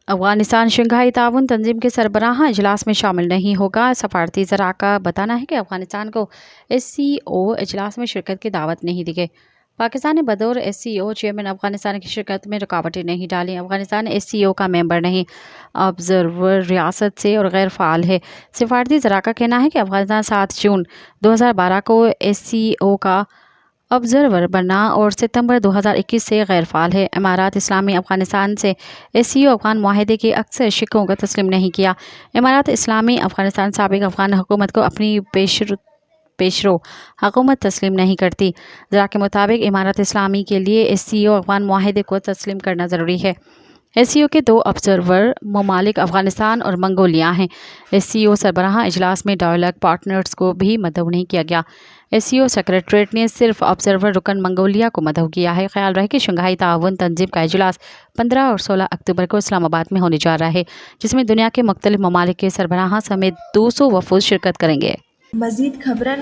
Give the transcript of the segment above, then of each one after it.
Afghanistan Shanghai تعاون تنظیم کے سربراہ اجلاس میں شامل نہیں ہوگا۔ سفارتی ذرائع کا بتانا ہے کہ افغانستان کو SCO اجلاس میں شرکت کی دعوت نہیں دی گئی۔ پاکستان نے بطور SCO چیئرمین افغانستان کی شرکت میں رکاوٹیں نہیں ڈالیں۔ افغانستان SCO کا ممبر نہیں، آبزرور ریاست سے اور غیر فعال ہے۔ سفارتی ذرائع کا کہنا ہے کہ افغانستان 7 جون 2012 کو SCO کا آبزرور بنا اور ستمبر 2021 سے غیر فعال ہے۔ امارات اسلامی افغانستان سے SCO افغان معاہدے کے اکثر شقوں کو تسلیم نہیں کیا۔ امارات اسلامی افغانستان سابق افغان حکومت کو اپنی پیشرو حکومت تسلیم نہیں کرتی۔ ذرائع کے مطابق امارات اسلامی کے لیے SCO افغان معاہدے کو تسلیم کرنا ضروری ہے۔ SCO کے 2 آبزرور ممالک افغانستان اور منگولیا ہیں۔ SCO سربراہ اجلاس میں ڈائیلاگ پارٹنرز کو بھی مدعو نہیں کیا گیا۔ SCO سیکریٹریٹ نے صرف آبزرور رکن منگولیا کو مدعو کیا ہے۔ خیال رہے کہ شنگھائی تعاون تنظیم کا اجلاس 15 اور 16 اکتوبر کو اسلام آباد میں ہونے جا رہا ہے، جس میں دنیا کے مختلف ممالک کے سربراہان سمیت 200 وفود شرکت کریں گے۔ مزید خبرن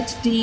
HD।